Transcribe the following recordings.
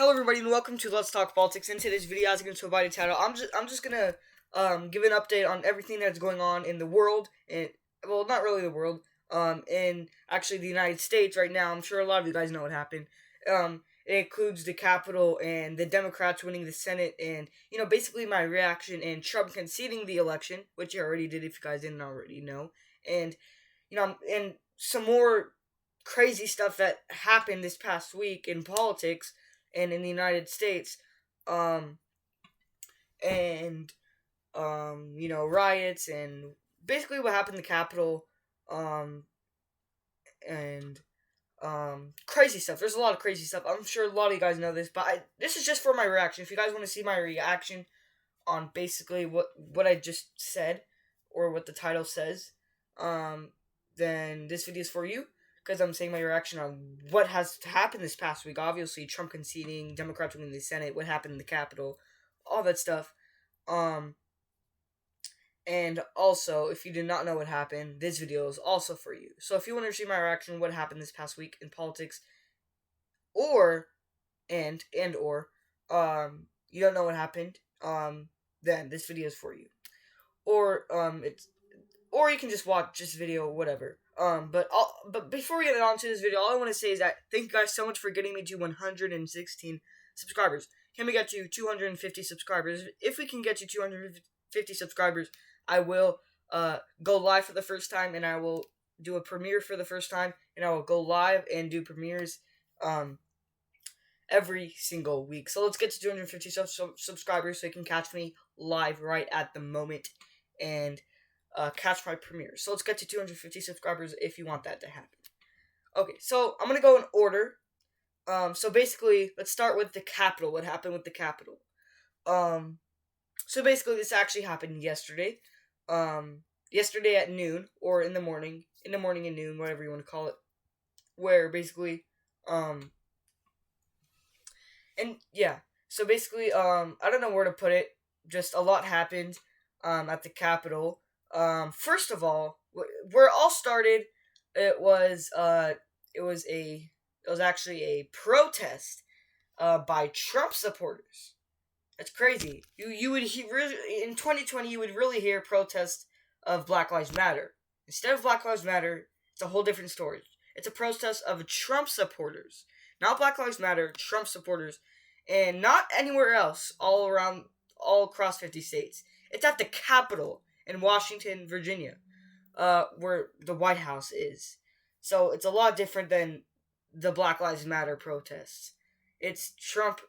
Hello everybody and welcome to Let's Talk Politics. In today's video, as you can tell by the title, I'm just gonna give an update on everything that's going on in the world, and well, not really the world, in actually the United States right now. I'm sure a lot of you guys know what happened. It includes the Capitol and the Democrats winning the Senate, and basically my reaction and Trump conceding the election, which he already did if you guys didn't already know, and and some more crazy stuff that happened this past week in politics and in the United States, um, and riots and basically what happened in the Capitol, um, and crazy stuff. There's a lot of crazy stuff. I'm sure a lot of you guys know this, but this is just for my reaction. If you guys want to see my reaction on basically what I just said or what the title says, then this video is for you. Because I'm saying my reaction on what has happened this past week. Obviously, Trump conceding, Democrats winning the Senate, what happened in the Capitol, all that stuff. And also, if you did not know what happened, this video is also for you. So if you want to see my reaction on what happened this past week in politics, or you don't know what happened, then this video is for you. Or you can just watch this video, whatever. But before we get on to this video, all I want to say is that thank you guys so much for getting me to 116 subscribers. Can we get to 250 subscribers? If we can get to 250 subscribers, I will go live for the first time, and I will do a premiere for the first time, and I will go live and do premieres every single week. So let's get to 250 subscribers so you can catch me live right at the moment and catch my premiere. So let's get to 250 subscribers if you want that to happen. Okay, so I'm gonna go in order. So basically, let's start with the Capitol. What happened with the Capitol? So basically, this actually happened yesterday. Yesterday at noon, or in the morning and noon, whatever you want to call it. Where basically, and yeah. So basically, I don't know where to put it. Just a lot happened, at the Capitol. First of all, where it all started, it was actually a protest, by Trump supporters. That's crazy. You would in 2020 you would really hear protests of Black Lives Matter. Instead of Black Lives Matter, it's a whole different story. It's a protest of Trump supporters, not Black Lives Matter, Trump supporters, and not anywhere else. All across 50 states. It's at the Capitol in Washington, Virginia, where the White House is. So it's a lot different than the Black Lives Matter protests. It's Trump.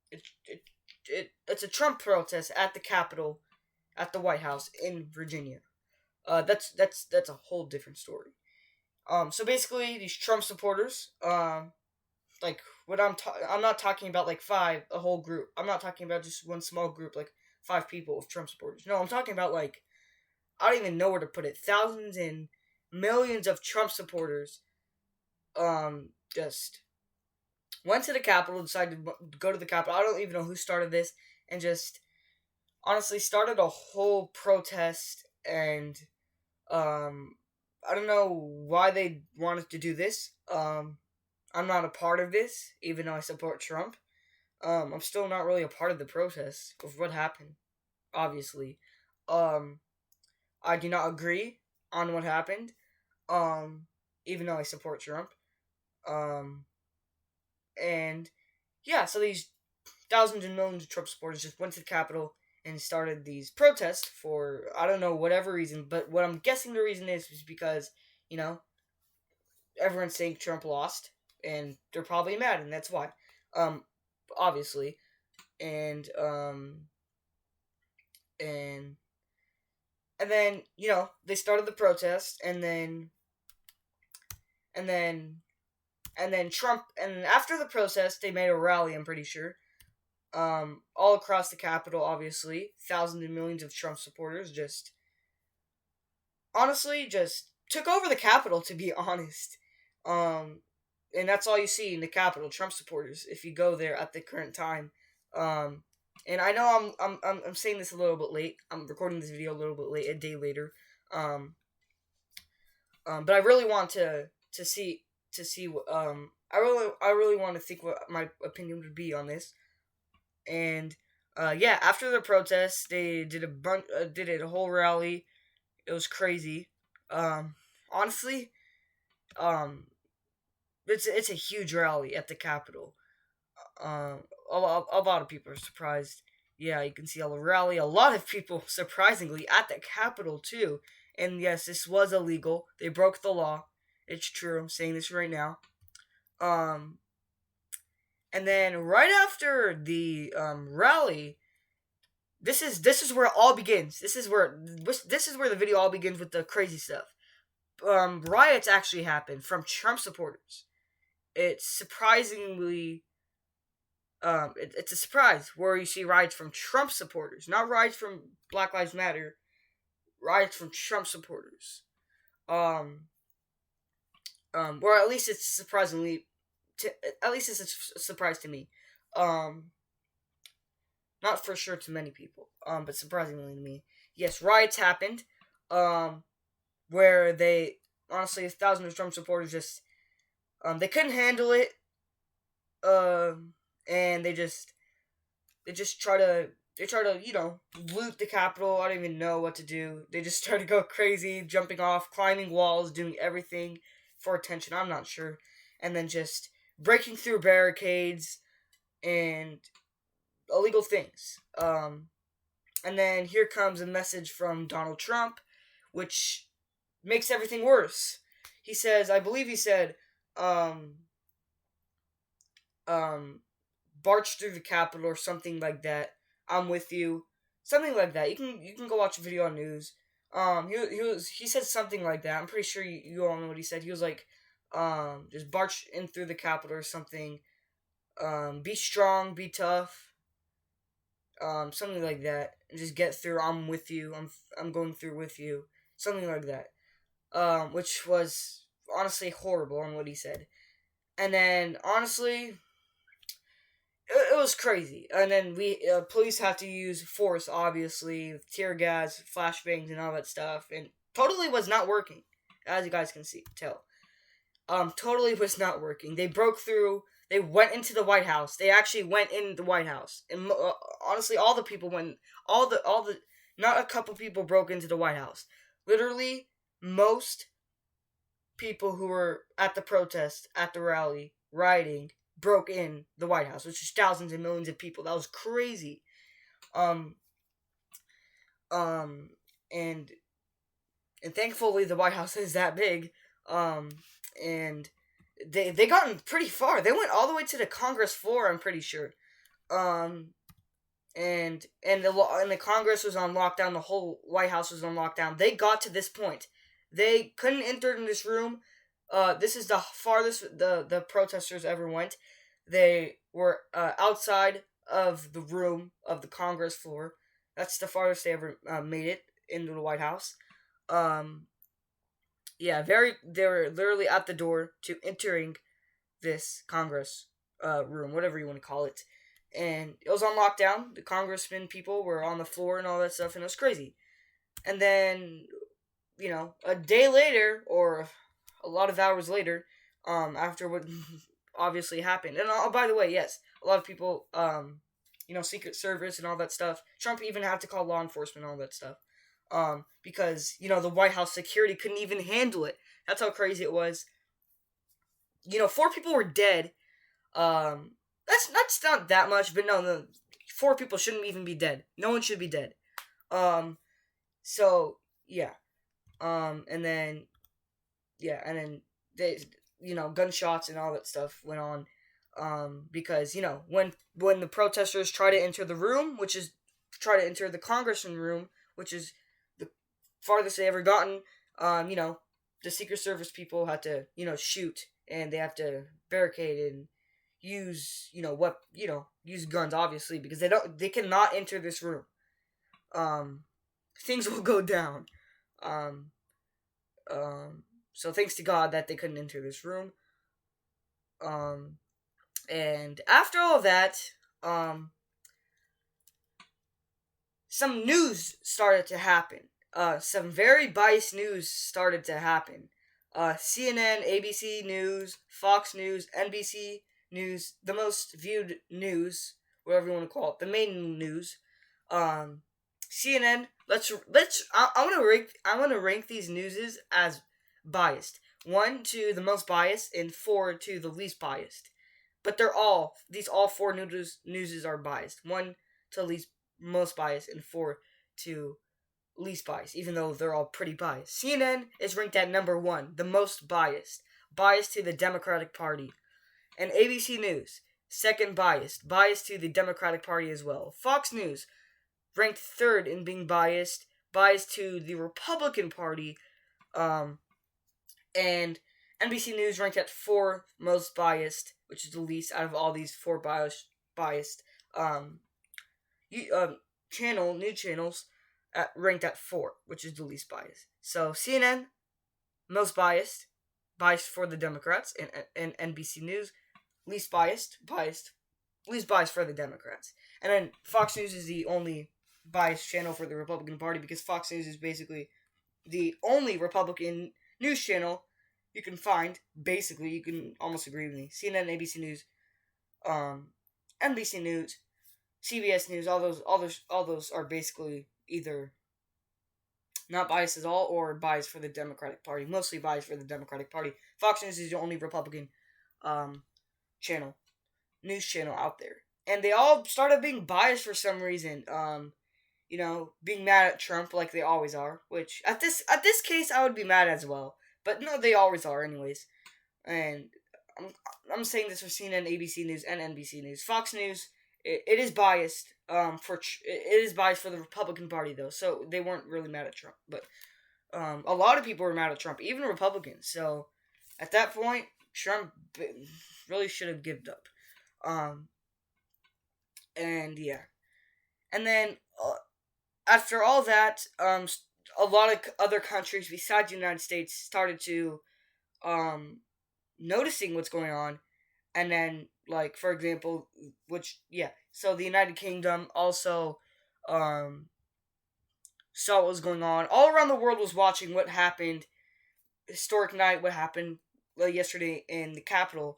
It's a Trump protest at the Capitol, at the White House in Virginia. That's a whole different story. So basically, these Trump supporters, like what I'm not talking about like a whole group. I'm not talking about just one small group, like 5 people of Trump supporters. No, I'm talking about like, I don't even know where to put it. Thousands and millions of Trump supporters, just went to the Capitol, decided to go to the Capitol. I don't even know who started this, and just honestly started a whole protest. And I don't know why they wanted to do this. I'm not a part of this, even though I support Trump. I'm still not really a part of the protest of what happened, obviously. I do not agree on what happened, even though I support Trump. And yeah, so these thousands and millions of Trump supporters just went to the Capitol and started these protests for, I don't know, whatever reason, but what I'm guessing the reason is because, everyone's saying Trump lost, and they're probably mad, and that's why. Obviously. And then, they started the protest, and then Trump, and after the protest, they made a rally, I'm pretty sure, all across the Capitol, obviously. Thousands and millions of Trump supporters just took over the Capitol, to be honest. And that's all you see in the Capitol, Trump supporters, if you go there at the current time. And I know I'm saying this a little bit late. I'm recording this video a little bit late, a day later. But I really want to to see what I really want to think what my opinion would be on this. And yeah, after the protest, they did a whole rally. It was crazy. Honestly, um, it's a huge rally at the Capitol. A lot of people are surprised. Yeah, you can see a rally. A lot of people, surprisingly, at the Capitol too. And yes, this was illegal. They broke the law. It's true. I'm saying this right now. Um, and then right after the rally, this is where it all begins. This is where the video all begins with the crazy stuff. Riots actually happened from Trump supporters. It's surprisingly it's a surprise where you see riots from Trump supporters, not riots from Black Lives Matter, riots from Trump supporters. Um, or at least it's at least it's a surprise to me. Um, not for sure to many people. But surprisingly to me, yes, riots happened. Um, where they honestly thousands of Trump supporters just they couldn't handle it. And they just try to loot the Capitol. I don't even know what to do. They just try to go crazy, jumping off, climbing walls, doing everything for attention. I'm not sure, and then just breaking through barricades and illegal things. And then here comes a message from Donald Trump, which makes everything worse. He says, I believe he said, um, barge through the Capitol or something like that. I'm with you, something like that. You can go watch a video on news. He said something like that. I'm pretty sure you all know what he said. He was like, just march in through the Capitol or something. Be strong, be tough. Something like that. And just get through. I'm with you. I'm going through with you. Something like that. Which was honestly horrible on what he said. And then honestly, it was crazy. And then police had to use force, obviously, tear gas, flashbangs, and all that stuff, and totally was not working, as you guys can tell. Totally was not working. They broke through. They went into the White House. They actually went in the White House, and honestly, all the people went. All the not a couple people broke into the White House. Literally, most people who were at the protest, at the rally, rioting, broke in the White House, which is thousands and millions of people. That was crazy. Um, um, and thankfully the White House is that big. And they gotten pretty far. They went all the way to the Congress floor. I'm pretty sure. And the Congress was on lockdown. The whole White House was on lockdown. They got to this point. They couldn't enter in this room. This is the farthest the protesters ever went. They were outside of the room of the Congress floor. That's the farthest they ever made it into the White House. Yeah, they were literally at the door to entering this Congress room, whatever you want to call it. And it was on lockdown. The congressmen people were on the floor and all that stuff, and it was crazy. And then, a day later, or a lot of hours later, after what obviously happened. And by the way, yes, a lot of people, Secret Service and all that stuff. Trump even had to call law enforcement and all that stuff. Because, the White House security couldn't even handle it. That's how crazy it was. 4 people were dead. That's not that much, but no, 4 people shouldn't even be dead. No one should be dead. So, yeah. And then they, gunshots and all that stuff went on. Because, when the protesters try to enter the room, try to enter the congressman room, which is the farthest they ever gotten, the Secret Service people had to, shoot, and they have to barricade and use, use guns, obviously, because they cannot enter this room. Things will go down. So thanks to God that they couldn't enter this room. And after all of that, some news started to happen. Some very biased news started to happen. CNN, ABC News, Fox News, NBC News, the most viewed news, whatever you want to call it, the main news. CNN. I want to rank these newses as biased. 1 to the most biased and 4 to the least biased. But all four newses are biased. 1 to least most biased and 4 to least biased, even though they're all pretty biased. CNN is ranked at number 1, the most biased. Biased to the Democratic Party. And ABC News, second biased. Biased to the Democratic Party as well. Fox News, ranked 3rd in being biased. Biased to the Republican Party. And NBC News ranked at 4th most biased, which is the least out of all these 4 biased news channels, ranked at 4, which is the least biased. So CNN, most biased for the Democrats, and NBC News, least biased for the Democrats. And then Fox News is the only biased channel for the Republican Party, because Fox News is basically the only Republican news channel you can find. Basically, you can almost agree with me. CNN, ABC News, NBC News, CBS News, all those are basically either not biased at all or biased for the Democratic Party. Mostly biased for the Democratic Party. Fox News is the only Republican news channel out there. And they all started being biased for some reason. Being mad at Trump like they always are. Which at this case I would be mad as well. But no, they always are anyways. And I'm saying this for CNN, ABC News, and NBC News. Fox News, it is biased. It is biased for the Republican Party though, so they weren't really mad at Trump. But a lot of people were mad at Trump, even Republicans. So at that point, Trump really should have given up. And yeah, and then after all that, a lot of other countries besides the United States started to noticing what's going on, and then, like, for example, so the United Kingdom also saw what was going on. All around the world was watching what happened, historic night, what happened yesterday in the Capitol.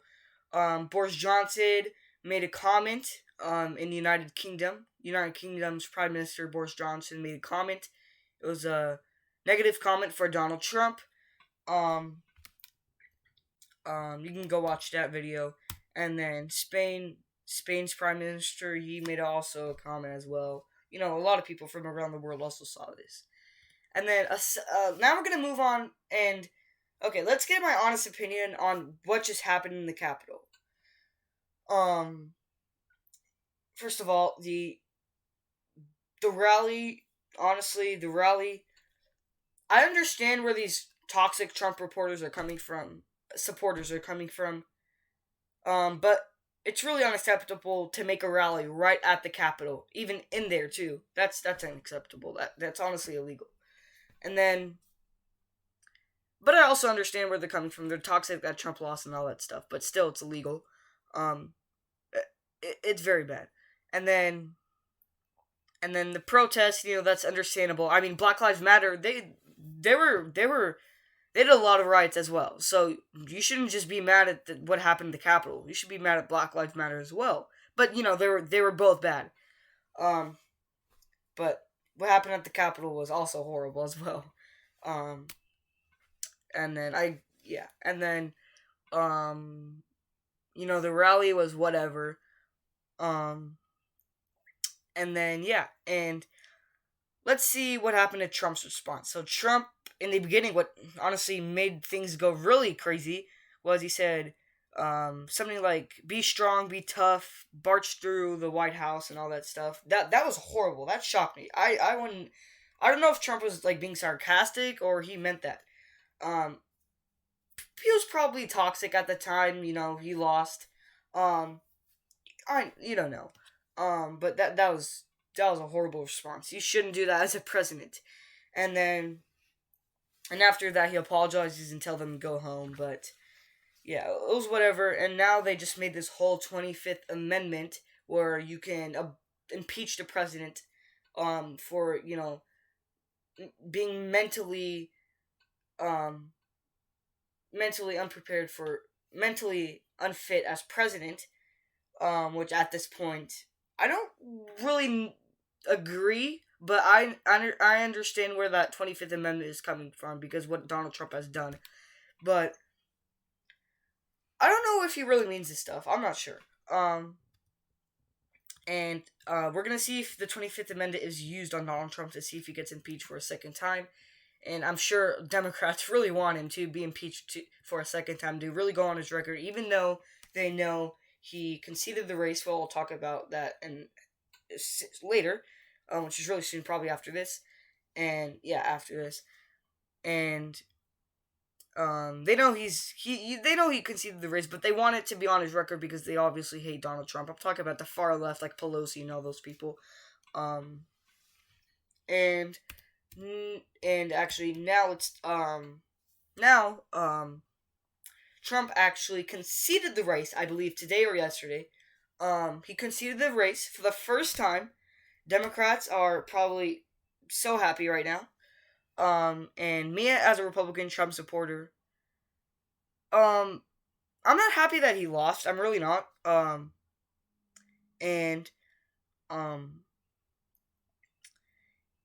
Boris Johnson made a comment in the United Kingdom. United Kingdom's Prime Minister Boris Johnson made a comment. It was a negative comment for Donald Trump. You can go watch that video. And then Spain's Prime Minister, he made also a comment as well. A lot of people from around the world also saw this. And then now we're gonna move on and let's get my honest opinion on what just happened in the Capitol. First of all, the rally. Honestly, the rally. I understand where these toxic Trump supporters are coming from. But it's really unacceptable to make a rally right at the Capitol, even in there too. That's unacceptable. That's honestly illegal. And then, but I also understand where they're coming from. They're toxic that Trump lost and all that stuff, but still, it's illegal. It's very bad. And then the protests, that's understandable. I mean, Black Lives Matter, they did a lot of riots as well. So you shouldn't just be mad at what happened in the Capitol. You should be mad at Black Lives Matter as well. But they were both bad. But what happened at the Capitol was also horrible as well. The rally was whatever. And let's see what happened to Trump's response. So Trump, in the beginning, what honestly made things go really crazy was he said something like, be strong, be tough, march through the White House and all that stuff. That was horrible. That shocked me. I don't know if Trump was like being sarcastic or he meant that. He was probably toxic at the time, he lost. You don't know. But that was a horrible response. You shouldn't do that as a president. And after that, he apologizes and tell them to go home. But yeah, it was whatever. And now they just made this whole 25th Amendment where you can impeach the president for being mentally mentally unprepared for mentally unfit as president, which at this point I don't really agree, but I understand where that 25th Amendment is coming from because what Donald Trump has done. But I don't know if he really means this stuff. I'm not sure. And we're gonna see if the 25th Amendment is used on Donald Trump to see if he gets impeached for a second time. And I'm sure Democrats really want him to be impeached for a second time to really go on his record, even though they know he conceded the race. Well, we'll talk about that and later, which is really soon, probably after this. And yeah, after this, and they know they know he conceded the race, but they want it to be on his record because they obviously hate Donald Trump. I'm talking about the far left, like Pelosi and all those people. Um, and actually now Trump actually conceded the race, I believe today or yesterday. He conceded the race for the first time. Democrats are probably so happy right now. And me as a Republican Trump supporter, I'm not happy that he lost. I'm really not. And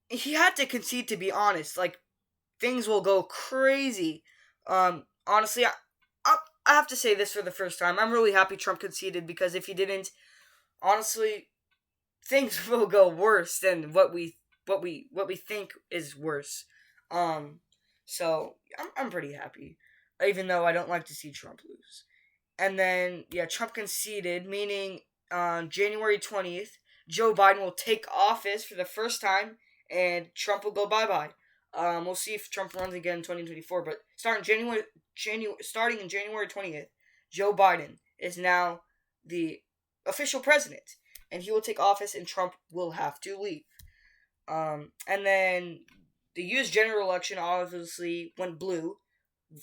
he had to concede, to be honest. Like, things will go crazy. Honestly, I have to say this for the first time. I'm really happy Trump conceded because if he didn't, honestly, things will go worse than what we think is worse. So I'm pretty happy, even though I don't like to see Trump lose. And then yeah, Trump conceded, meaning on January 20th, Joe Biden will take office for the first time, and Trump will go bye bye. We'll see if Trump runs again in 2024. But starting in January 20th, Joe Biden is now the official president, and he will take office, and Trump will have to leave. And then the U.S. general election obviously went blue.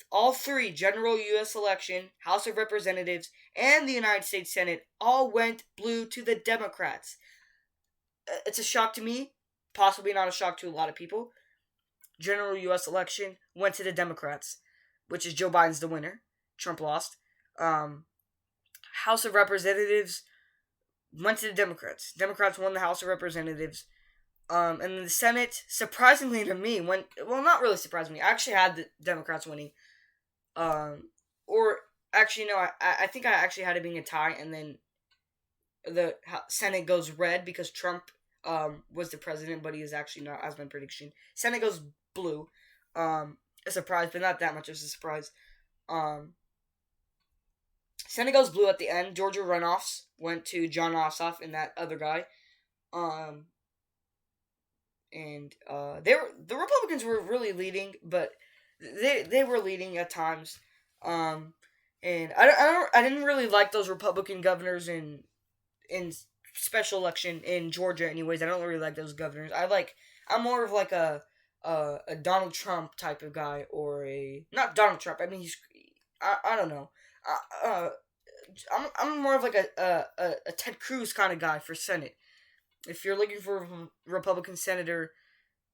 All three general U.S. election, House of Representatives, and the United States Senate all went blue to the Democrats. It's a shock to me, possibly not a shock to a lot of people. General U.S. election went to the Democrats, which is Joe Biden's the winner. Trump lost. House of Representatives went to the Democrats. Democrats won the House of Representatives. And the Senate, surprisingly to me, went... Well, not really surprisingly. I actually had the Democrats winning. Or, actually, no, I think I actually had it being a tie, and then the Senate goes red because Trump was the president, but he is actually not, as my prediction. Senate goes blue. A surprise, but not that much of a surprise. Senate goes blue at the end. Georgia runoffs went to John Ossoff and that other guy. And the Republicans were really leading, but they were leading at times. And I didn't really like those Republican governors in special election in Georgia. Anyways, I don't really like those governors. I'm more of like a Donald Trump type of guy, or not Donald Trump. I mean, I don't know. I'm more of like a Ted Cruz kind of guy for Senate. If you're looking for a Republican senator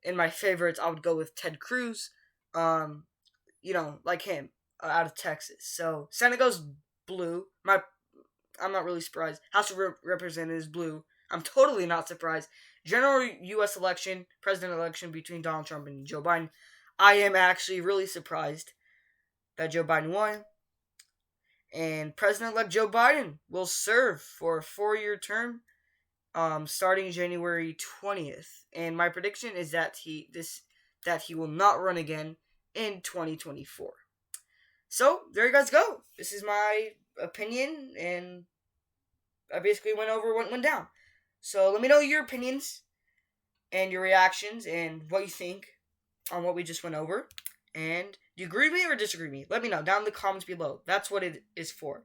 in my favorites, I would go with Ted Cruz. Like him, out of Texas. So Senate goes blue. I'm not really surprised. House of Representatives blue. I'm totally not surprised. General U.S. election, president election between Donald Trump and Joe Biden. I am actually really surprised that Joe Biden won. And President-elect Joe Biden will serve for a 4-year term, starting January 20th. And my prediction is that he will not run again in 2024. So there you guys go. This is my opinion, and I basically went over what went down. So let me know your opinions and your reactions and what you think on what we just went over. And do you agree with me or disagree with me? Let me know down in the comments below. That's what it is for.